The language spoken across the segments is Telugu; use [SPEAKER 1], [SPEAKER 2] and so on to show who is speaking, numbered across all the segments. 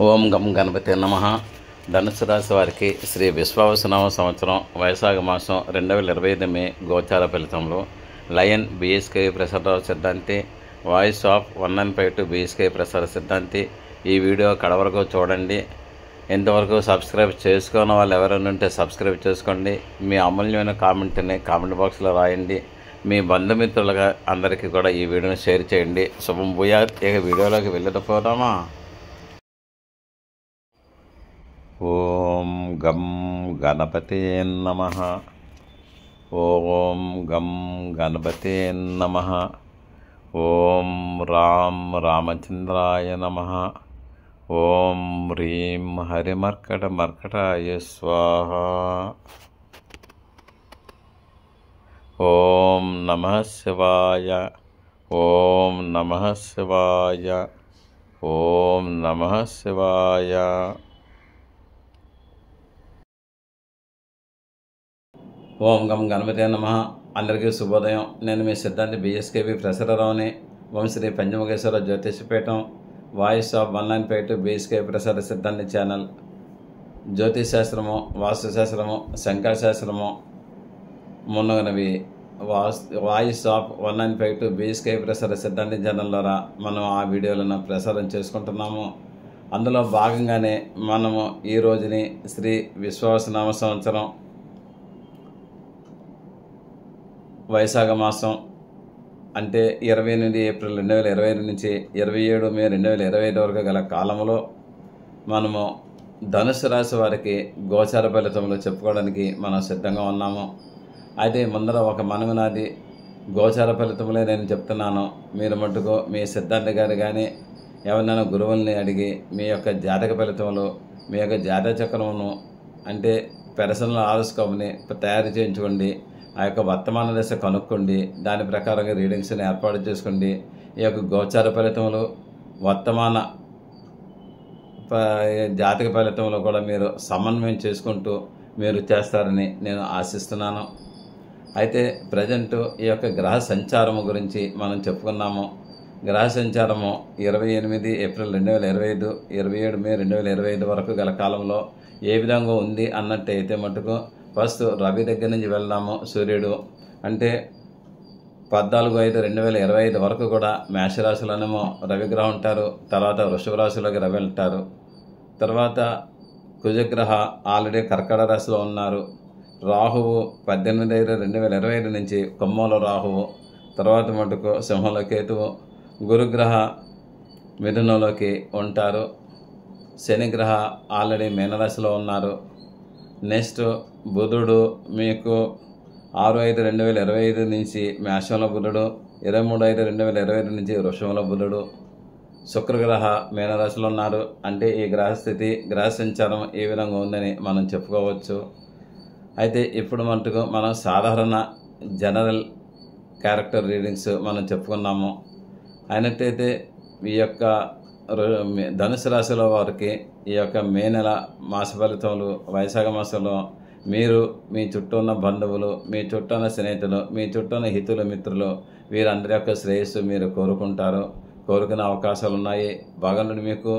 [SPEAKER 1] ఓం గం గణపతి నమః. ధనుసు రాశి వారికి శ్రీ విశ్వావసునామ సంవత్సరం వైశాఖ మాసం 2025 మే గోచార ఫలితంలో లయన్ బిఎస్కే ప్రసార సిద్ధాంతి, వాయిస్ ఆఫ్ 1952 బిఎస్కే ప్రసార సిద్ధాంతి. ఈ వీడియో కడవరకు చూడండి. ఇంతవరకు సబ్స్క్రైబ్ చేసుకున్న వాళ్ళు ఎవరైనా ఉంటే సబ్స్క్రైబ్ చేసుకోండి. మీ అమూల్యమైన కామెంట్ని కామెంట్ బాక్స్లో రాయండి. మీ బంధుమిత్రులుగా అందరికీ కూడా ఈ వీడియోని షేర్ చేయండి. శుభం భూయాత్. ఇక వీడియోలోకి వెళ్ళిపోదామా? ఓం గం గణపతే నమః. ఓం గం గణపతే నమః. ఓం రామచంద్రాయ నమః. ఓం హ్రీం హరిమర్కటమర్కటాయ స్వాహ. ఓం నమః శివాయ. ఓం నమః శివాయ. ఓం నమః శివాయ. ఓం గం గణపతే నమః. అందరికీ శుభోదయం. నేను మీ సిద్ధాంతి బిఎస్కేవి ప్రసారరావుని. Vamshri Panchamukheshwara Jyotishapeetham, voice of 1952 BSK Prasara Siddhanti channel. జ్యోతిశాస్త్రము, వాస్తుశాస్త్రము, శంకరశాస్త్రము మున్నగనవి voice of 1952 BSK Prasara Siddhanti channel ద్వారా మనం ఆ వీడియోలను ప్రసారం చేసుకుంటున్నాము. అందులో భాగంగానే మనము ఈ రోజుని శ్రీ విశ్వావసునామ సంవత్సరం వైశాఖ మాసం అంటే 28 ఏప్రిల్ 2025 నుంచి 27 మే 2025 వరకు గల కాలంలో మనము ధనుసు రాశి వారికి గోచార ఫలితములు చెప్పుకోవడానికి మనం సిద్ధంగా ఉన్నాము. అయితే ముందర ఒక మనవినాది, గోచార ఫలితములే నేను చెప్తున్నాను. మీరు మట్టుకు మీ సిద్ధాంతి గారు కానీ ఎవరినైనా గురువుల్ని అడిగి మీ యొక్క జాతక ఫలితములు, మీ యొక్క జాతక చక్రమును అంటే పర్సనల్ హారోస్కోప్ని తయారు చేయించుకోండి. ఆ యొక్క వర్తమాన దశ కనుక్కోండి. దాని ప్రకారంగా రీడింగ్స్ని ఏర్పాటు చేసుకోండి. ఈ యొక్క గోచార ఫలితములు, వర్తమాన జాతక ఫలితములు కూడా మీరు సమన్వయం చేసుకుంటూ మీరు చేస్తారని నేను ఆశిస్తున్నాను. అయితే ప్రజెంట్ ఈ యొక్క గ్రహ సంచారము గురించి మనం చెప్పుకున్నాము. గ్రహ సంచారము 28 ఏప్రిల్ 2025, 27 మే 2025 వరకు గల కాలంలో ఏ విధంగా ఉంది అన్నట్టయితే మటుకు ఫస్ట్ రవి దగ్గర నుంచి వెళ్దాము. సూర్యుడు అంటే 14/5/2025 వరకు కూడా మేషరాశిలోనేమో రవిగ్రహం ఉంటారు. తర్వాత వృషభ రాశిలోకి రవి వెళ్తారు. తర్వాత కుజగ్రహ ఆల్రెడీ కర్కట రాశిలో ఉన్నారు. రాహువు 18/5/2025 నుంచి కుంభంలో రాహువు, తర్వాత మటుకు సింహంలో కేతువు. గురుగ్రహ మిథునంలోకి ఉంటారు. శనిగ్రహ ఆల్రెడీ మీనరాశిలో ఉన్నారు. నెక్స్ట్ బుధుడు మీకు 6/5/2025 నుంచి మేషంలో బుధుడు, 23/5/2025 నుంచి వృషభంలో బుధుడు. శుక్రగ్రహ మీనరాశిలో ఉన్నారు. అంటే ఈ గ్రహస్థితి, గ్రహ సంచారం ఏ విధంగా ఉందని మనం చెప్పుకోవచ్చు. అయితే ఇప్పుడు మటుకు మనం సాధారణ జనరల్ క్యారెక్టర్ రీడింగ్స్ మనం చెప్పుకున్నాము. అయినట్టయితే ఈ యొక్క ధనుసు రాశిలో వారికి ఈ యొక్క మే నెల మాస ఫలితములు వైశాఖ మాసంలో మీరు మీ చుట్టూ ఉన్న బంధువులు, మీ చుట్టూ ఉన్న స్నేహితులు, మీ చుట్టూ ఉన్న హితులు, మిత్రులు వీరందరి యొక్క శ్రేయస్సు మీరు కోరుకుంటారు. కోరుకునే అవకాశాలు ఉన్నాయి. భగవంతుడు మీకు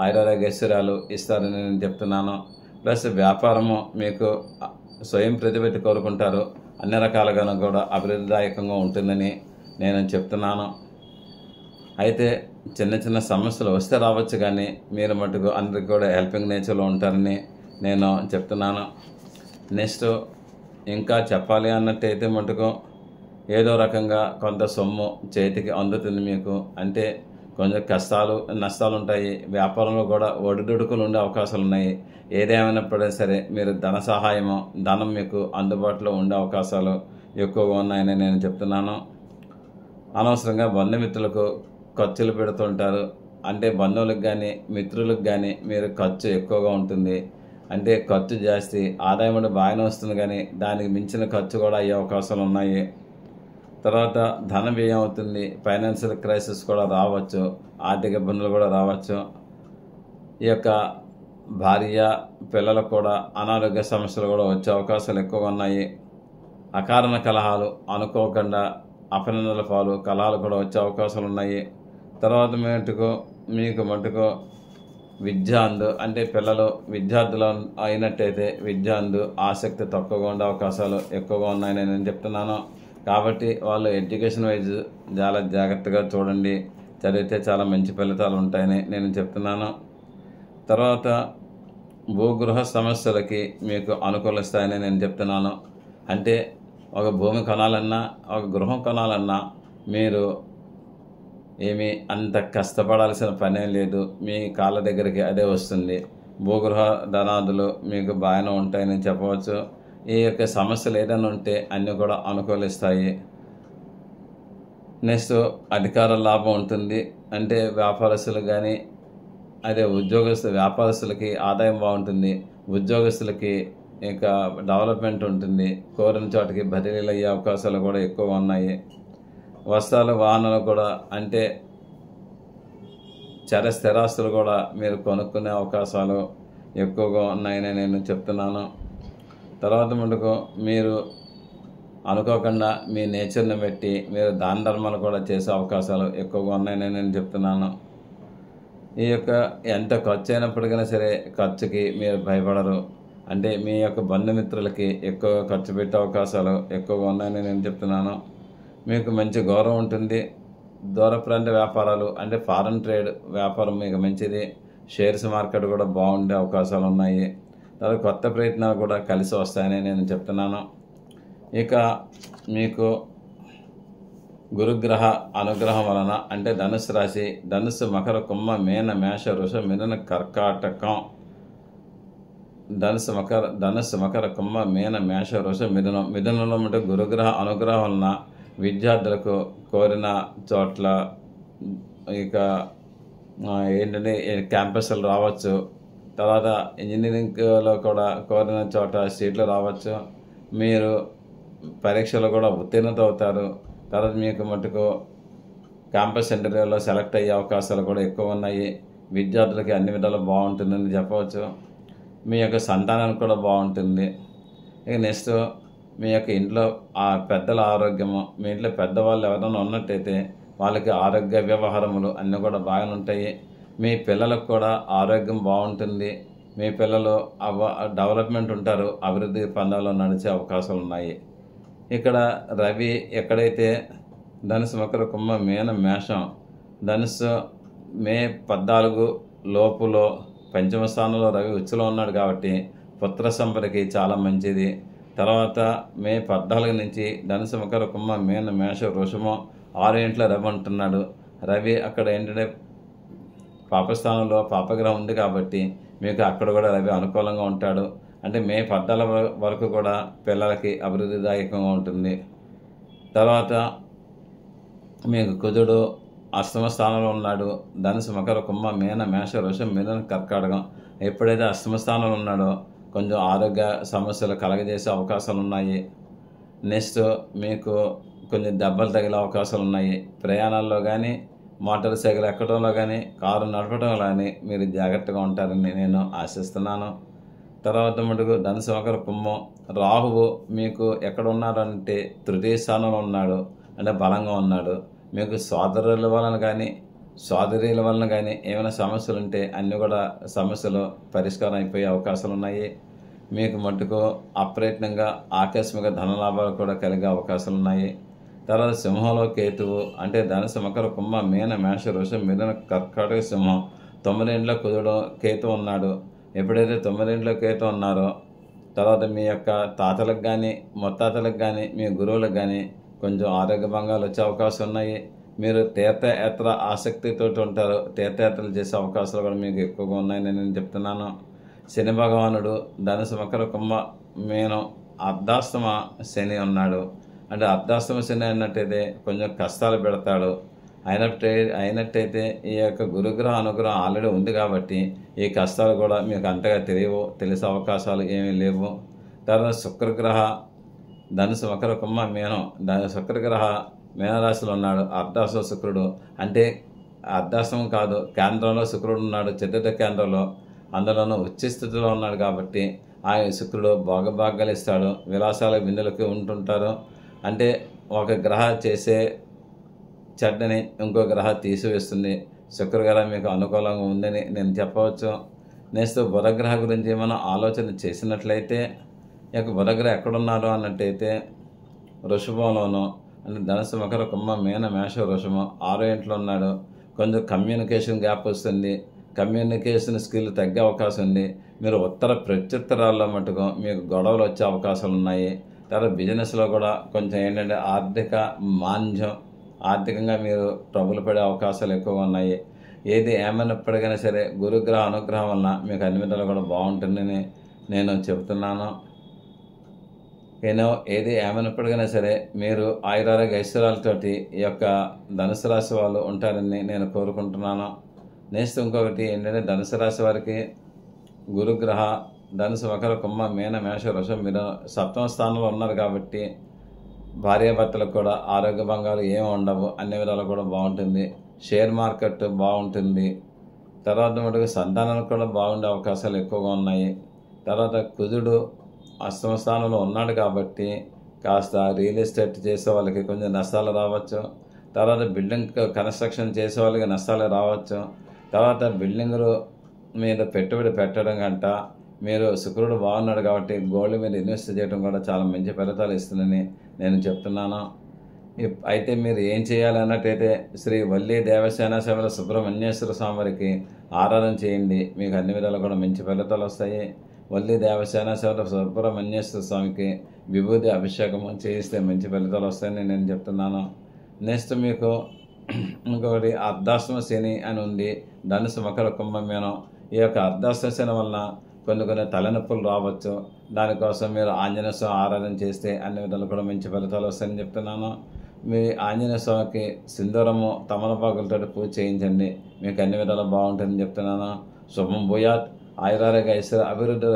[SPEAKER 1] ఆయురారోగ్యశ్వర్యాలు ఇస్తారని నేను చెప్తున్నాను. ప్లస్ వ్యాపారము మీకు స్వయం ప్రతిభటి కోరుకుంటారు. అన్ని రకాలుగాను కూడా అభివృద్ధిదాయకంగా ఉంటుందని నేను చెప్తున్నాను. అయితే చిన్న చిన్న సమస్యలు వస్తే రావచ్చు, కానీ మీరు మటుకు అందరికి కూడా హెల్పింగ్ నేచర్లో ఉంటారని నేను చెప్తున్నాను. నెక్స్ట్ ఇంకా చెప్పాలి అన్నట్టయితే మటుకు ఏదో రకంగా కొంత సొమ్ము చేతికి అందుతుంది మీకు. అంటే కొంచెం కష్టాలు నష్టాలు ఉంటాయి. వ్యాపారంలో కూడా ఒడిదుడుకులు ఉండే అవకాశాలు ఉన్నాయి. ఏదేమైనప్పుడైనా సరే మీరు ధన సహాయము, ధనం మీకు అందుబాటులో ఉండే అవకాశాలు ఎక్కువగా ఉన్నాయని నేను చెప్తున్నాను. అనవసరంగా బంధుమిత్రులకు ఖర్చులు పెడుతుంటారు. అంటే బంధువులకు కానీ మిత్రులకు కానీ మీరు ఖర్చు ఎక్కువగా ఉంటుంది. అంటే ఖర్చు జాస్తి, ఆదాయం కూడా బాగానే వస్తుంది, కానీ దానికి మించిన ఖర్చు కూడా అయ్యే అవకాశాలు ఉన్నాయి. తర్వాత ధన వ్యయం అవుతుంది. ఫైనాన్షియల్ క్రైసిస్ కూడా రావచ్చు. ఆర్థిక ఇబ్బందులు కూడా రావచ్చు. ఈ యొక్క భార్య పిల్లలకు కూడా అనారోగ్య సమస్యలు కూడా వచ్చే అవకాశాలు ఎక్కువగా ఉన్నాయి. అకారణ కలహాలు, అనుకోకుండా అపనిందల పాలు కలహాలు కూడా వచ్చే అవకాశాలు ఉన్నాయి. తర్వాత మీకు మటుకు విద్యాందు అంటే పిల్లలు విద్యార్థులు అయినట్టయితే విద్యాందు ఆసక్తి తక్కువగా ఉండే అవకాశాలు ఎక్కువగా ఉన్నాయని నేను చెప్తున్నాను. కాబట్టి వాళ్ళు ఎడ్యుకేషన్ వైజ్ చాలా జాగ్రత్తగా చూడండి, చదివితే చాలా మంచి ఫలితాలు ఉంటాయని నేను చెప్తున్నాను. తర్వాత భూగృహ సమస్యలకి మీకు అనుకూలిస్తాయని నేను చెప్తున్నాను. అంటే ఒక భూమి కొనాలన్నా ఒక గృహం కొనాలన్నా మీరు ఏమీ అంత కష్టపడాల్సిన పనేం లేదు, మీ కాళ్ళ దగ్గరికి అదే వస్తుంది. భూగృహ ధనాదులు మీకు బాగానే ఉంటాయని చెప్పవచ్చు. ఈ యొక్క సమస్యలు ఏదైనా ఉంటే అన్నీ కూడా అనుకూలిస్తాయి. నెక్స్ట్ అధికార లాభం ఉంటుంది. అంటే వ్యాపారస్తులు కానీ అదే వ్యాపారస్తులకి ఆదాయం బాగుంటుంది, ఉద్యోగస్తులకి ఇంకా డెవలప్మెంట్ ఉంటుంది, కోరిన చోటకి బదిలీలు అయ్యే అవకాశాలు కూడా ఎక్కువగా ఉన్నాయి. వస్త్రాలు వాహనాలు కూడా అంటే స్థిరాస్తులు కూడా మీరు కొనుక్కునే అవకాశాలు ఎక్కువగా ఉన్నాయని నేను చెప్తున్నాను. తర్వాత మటుకు మీరు అనుకోకుండా మీ నేచర్ని బట్టి మీరు దాన ధర్మాలు కూడా చేసే అవకాశాలు ఎక్కువగా ఉన్నాయని నేను చెప్తున్నాను. ఈ యొక్క ఎంత ఖర్చు అయినప్పటికైనా సరే ఖర్చుకి మీరు భయపడరు. అంటే మీ యొక్క బంధుమిత్రులకి ఎక్కువ ఖర్చు పెట్టే అవకాశాలు ఎక్కువగా ఉన్నాయని నేను చెప్తున్నాను. మీకు మంచి గౌరవం ఉంటుంది. దూర ప్రాంత వ్యాపారాలు అంటే ఫారెన్ ట్రేడ్ వ్యాపారం మీకు మంచిది. షేర్స్ మార్కెట్ కూడా బాగుండే అవకాశాలు ఉన్నాయి. తర్వాత కొత్త ప్రయత్నాలు కూడా కలిసి వస్తాయని నేను చెప్తున్నాను. ఇక మీకు గురుగ్రహ అనుగ్రహం వలన అంటే ధనుసు రాశి, ధనుసు, మకర, కుంభ, మీన, మేష, వృష, మిథున, కర్కాటకం, ధనుసు మకర కుంభ, మీన, మేష, వృష, మిథునంలో ఉంటే గురుగ్రహ అనుగ్రహం వలన విద్యార్థులకు కోరిన చోట్ల ఇక ఏంటంటే క్యాంపస్లు రావచ్చు. తర్వాత ఇంజనీరింగ్లో కూడా కోరిన చోట సీట్లు రావచ్చు. మీరు పరీక్షలు కూడా ఉత్తీర్ణత అవుతారు. తర్వాత మీకు మటుకు క్యాంపస్ ఇంటర్వ్యూలో సెలెక్ట్ అయ్యే అవకాశాలు కూడా ఎక్కువ ఉన్నాయి. విద్యార్థులకి అన్ని విధాలు బాగుంటుందని చెప్పవచ్చు. మీ యొక్క సంతానానికి కూడా బాగుంటుంది. ఇక నెక్స్ట్ మీ యొక్క ఇంట్లో ఆ పెద్దల ఆరోగ్యము, మీ ఇంట్లో పెద్దవాళ్ళు ఎవరైనా ఉన్నట్టయితే వాళ్ళకి ఆరోగ్య వ్యవహారములు అన్నీ కూడా బాగానే ఉంటాయి. మీ పిల్లలకు కూడా ఆరోగ్యం బాగుంటుంది. మీ పిల్లలు డెవలప్మెంట్ ఉంటారు, అభివృద్ధి పందాల్లో నడిచే అవకాశాలు ఉన్నాయి. ఇక్కడ రవి ఎక్కడైతే ధనుసు, మకర, కుంభ, మీన, మేషం, ధనుసు మే 14 లోపులో పంచమ స్థానంలో రవి ఉచ్చులో ఉన్నాడు కాబట్టి పుత్ర సంపదకి చాలా మంచిది. తర్వాత మే 14 నుంచి ధనుసు, మకర, కుంభ, మీన, మేష, వృషము 6 ఇంట్లో రవి ఉంటున్నాడు. రవి అక్కడ ఏంటంటే పాపస్థానంలో పాపగ్రహం ఉంది కాబట్టి మీకు అక్కడ కూడా రవి అనుకూలంగా ఉంటాడు. అంటే మే 14 వరకు కూడా పిల్లలకి అభివృద్ధిదాయకంగా ఉంటుంది. తర్వాత మీకు కుజుడు అష్టమ స్థానంలో ఉన్నాడు. ధనుసు, మకర, కుంభ, మీన, మేష, వృషం, మిథున, కర్కాటకం. ఎప్పుడైతే అష్టమ స్థానంలో ఉన్నాడో కొంచెం ఆరోగ్య సమస్యలు కలగజేసే అవకాశాలు ఉన్నాయి. నెక్స్ట్ మీకు కొంచెం దెబ్బలు తగిలే అవకాశాలు ఉన్నాయి. ప్రయాణాల్లో కానీ, మోటార్ సైకిల్ ఎక్కడంలో కానీ, కారు నడపడంలో కానీ మీరు జాగ్రత్తగా ఉంటారని నేను ఆశిస్తున్నాను. తర్వాత మటుకు ధనుసు, మకర, కుంభం, రాహువు మీకు ఎక్కడ ఉన్నారంటే తృతీయ స్థానంలో ఉన్నాడు. అంటే బలంగా ఉన్నాడు. మీకు సోదరుల వలన కానీ సోదరీల వలన కానీ ఏమైనా సమస్యలు ఉంటే అన్నీ కూడా సమస్యలు పరిష్కారం అయిపోయే అవకాశాలు ఉన్నాయి. మీకు మటుకు అప్రయత్నంగా ఆకస్మిక ధనలాభాలు కూడా కలిగే అవకాశాలు ఉన్నాయి. తర్వాత సింహంలో కేతువు అంటే ధనుసు, మకర, కుంభ, మీన, మేష, వృషం, మిథున, కర్కాటక, సింహం 9 ఇంట్లో కుజుడు కేతు ఉన్నాడు. ఎప్పుడైతే 9 ఇంట్లో కేతు ఉన్నారో తర్వాత మీ యొక్క తాతలకు కానీ ముత్తాతలకు కానీ మీ గురువులకు కానీ కొంచెం ఆరోగ్య భంగాలు వచ్చే అవకాశం ఉన్నాయి. మీరు తీర్థయాత్ర ఆసక్తితో ఉంటారు. తీర్థయాత్రలు చేసే అవకాశాలు కూడా మీకు ఎక్కువగా ఉన్నాయని నేను చెప్తున్నాను. శని భగవానుడు ధనుసు, మకర, కుంభ, మీనం అర్ధాష్టమ శని ఉన్నాడు. అంటే అర్ధాష్టమ శని అన్నట్టయితే కొంచెం కష్టాలు పెడతాడు. అయినట్టయితే ఈ యొక్క గురుగ్రహ అనుగ్రహం ఆల్రెడీ ఉంది కాబట్టి ఈ కష్టాలు కూడా మీకు అంతగా తెలిసే అవకాశాలు ఏమీ లేవు. తర్వాత శుక్రగ్రహ ధనుసు, మకర, కుంభ, మీనం శుక్రగ్రహ మీనరాశిలో ఉన్నాడు. అర్ధాష్టమ శుక్రుడు అంటే అర్ధాష్టమం కాదు, కేంద్రంలో శుక్రుడు ఉన్నాడు, చతుర్థ కేంద్రంలో, అందులోనూ ఉచ్చ స్థితిలో ఉన్నాడు కాబట్టి ఆయన శుక్రుడు భోగభాగ్యాలు ఇస్తాడు. విలాసాల బిందులకి ఉంటుంటారు. అంటే ఒక గ్రహ చేసే చెడ్డని ఇంకో గ్రహ తీసివేస్తుంది. శుక్రగ్రహం మీకు అనుకూలంగా ఉందని నేను చెప్పవచ్చు. నెక్స్ట్ బుధగ్రహ గురించి మనం ఆలోచన చేసినట్లయితే ఈ యొక్క బుధగ్రహం ఎక్కడున్నారు అన్నట్టయితే వృషభంలోనూ, అంటే ధనుసు, మకర, కుంభ, మీన, మేష, వృషభం 6వ ఇంట్లో ఉన్నాడు. కొంచెం కమ్యూనికేషన్ గ్యాప్ వస్తుంది, కమ్యూనికేషన్ స్కిల్ తగ్గే అవకాశం ఉంది. మీరు ఉత్తర ప్రత్యుత్తరాల్లో మటుకు మీకు గొడవలు వచ్చే అవకాశాలు ఉన్నాయి. తర్వాత బిజినెస్లో కూడా కొంచెం ఏంటంటే ఆర్థిక మాంద్యం, ఆర్థికంగా మీరు ట్రబుల్ పడే అవకాశాలు ఎక్కువగా ఉన్నాయి. ఏది ఏమైనప్పటికైనా సరే గురుగ్రహ అనుగ్రహం వలన మీకు అన్ని విధాలు కూడా బాగుంటుందని నేను చెబుతున్నాను. ఏది ఏమైనప్పటికైనా సరే మీరు ఆయురారోగ్య ఐశ్వర్యాలతోటి ఈ యొక్క ధనుసు రాశి వాళ్ళు ఉంటారని నేను కోరుకుంటున్నాను. నెక్స్ట్ ఇంకొకటి ఏంటంటే ధనుసు రాశి వారికి గురుగ్రహ ధనుసు, మకర, కుంభ, మీన, మేష, వృషభం మీరు 7వ స్థానంలో ఉన్నారు కాబట్టి భార్యాభర్తలకు కూడా ఆరోగ్య భంగాలు ఏమి ఉండవు, అన్ని విధాలు కూడా బాగుంటుంది. షేర్ మార్కెట్ బాగుంటుంది. తర్వాత మటుకు సంతానానికి కూడా బాగుండే అవకాశాలు ఎక్కువగా ఉన్నాయి. తర్వాత కుజుడు 8వ స్థానంలో ఉన్నాడు కాబట్టి కాస్త రియల్ ఎస్టేట్ చేసే వాళ్ళకి కొంచెం నష్టాలు రావచ్చు. తర్వాత బిల్డింగ్ కన్స్ట్రక్షన్ చేసే వాళ్ళకి నష్టాలు రావచ్చు. తర్వాత బిల్డింగులు మీద పెట్టుబడి పెట్టడం గంట మీరు శుక్రుడు బాగున్నాడు కాబట్టి గోల్డ్ మీద ఇన్వెస్ట్ చేయడం కూడా చాలా మంచి ఫలితాలు ఇస్తుందని నేను చెప్తున్నాను. అయితే మీరు ఏం చేయాలి అన్నట్టయితే శ్రీ వల్లి దేవసేన సేవల సుబ్రహ్మణ్యేశ్వర స్వామి వారికి ఆరాధన చేయండి, మీకు అన్ని విధాలు కూడా మంచి ఫలితాలు వస్తాయి. వల్లి దేవసేన సేవల సుబ్రహ్మణ్యేశ్వర స్వామికి విభూతి అభిషేకం చేయిస్తే మంచి ఫలితాలు వస్తాయని నేను చెప్తున్నాను. నెక్స్ట్ మీకు ఇంకొకటి అర్ధాష్టమ శని అని ఉంది ధనుసు, మకర, కుంభ, మీనం. ఈ యొక్క అర్ధాష్టమ శని వలన కొన్ని తలనొప్పులు రావచ్చు. దానికోసం మీరు ఆంజనేయ స్వామి ఆరాధన చేస్తే అన్ని విధాలు కూడా మంచి ఫలితాలు వస్తాయని చెప్తున్నాను. మీ ఆంజనేయ స్వామికి సింధూరము, తమలపాకులతో పూజ చేయించండి, మీకు అన్ని విధాలు బాగుంటుందని చెప్తున్నాను. శుభం భూయాత్, ఆయురారోగ్య ఐశ్వర్య అభివృద్ధి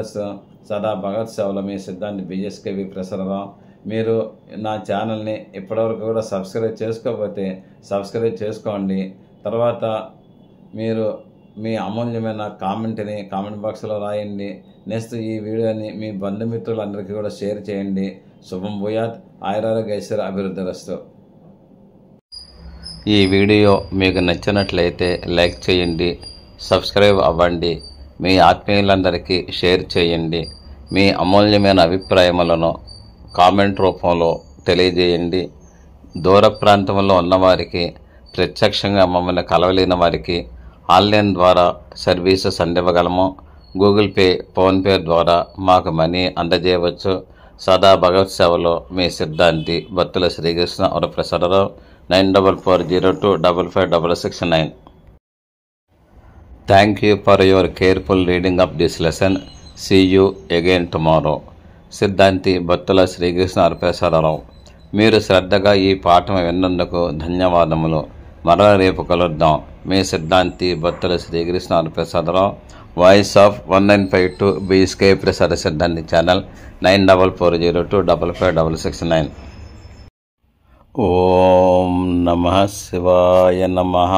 [SPEAKER 1] సదా భగత్ సేవల మీ సిద్ధాంతి బిఎస్కేవి ప్రసారరావు. మీరు నా ఛానల్ని ఇప్పటివరకు కూడా సబ్స్క్రైబ్ చేసుకోకపోతే సబ్స్క్రైబ్ చేసుకోండి. తర్వాత మీరు మీ అమూల్యమైన కామెంట్ని కామెంట్ బాక్స్లో రాయండి. నెక్స్ట్ ఈ వీడియోని మీ బంధుమిత్రులందరికీ కూడా షేర్ చేయండి. శుభం భూయాత్, ఆయురారోగ్య ఐశ్వర్య అభివృద్ధి రస్తు.
[SPEAKER 2] ఈ వీడియో మీకు నచ్చినట్లయితే లైక్ చేయండి, సబ్స్క్రైబ్ అవ్వండి, మీ ఆత్మీయులందరికీ షేర్ చేయండి. మీ అమూల్యమైన అభిప్రాయములను కామెంట్ రూపంలో తెలియజేయండి. దూర ప్రాంతంలో ఉన్నవారికి, ప్రత్యక్షంగా మమ్మల్ని కలవలేని వారికి ఆన్లైన్ ద్వారా సర్వీసెస్ అందివ్వగలము. గూగుల్ పే, ఫోన్పే ద్వారా మాకు మనీ అందజేయవచ్చు. సదా భగవత్ సేవలో మీ సిద్ధాంతి Battula Srikrishna Varaprasad Rao. 9440255669. Thank you for your careful reading of this lesson. See you again tomorrow. సిద్ధాంతి బత్తుల శ్రీకృష్ణ వరప్రసాదరావు. మీరు శ్రద్ధగా ఈ పాఠం విన్నందుకు ధన్యవాదములు. మరల రేపు కలుద్దాం. మీ సిద్ధాంతి Battula Srikrishna Varaprasadarao. Voice of 1952 BSK ప్రసాద సిద్ధాంతి ఛానల్ 9440255669. ఓం నమః శివాయ నమః.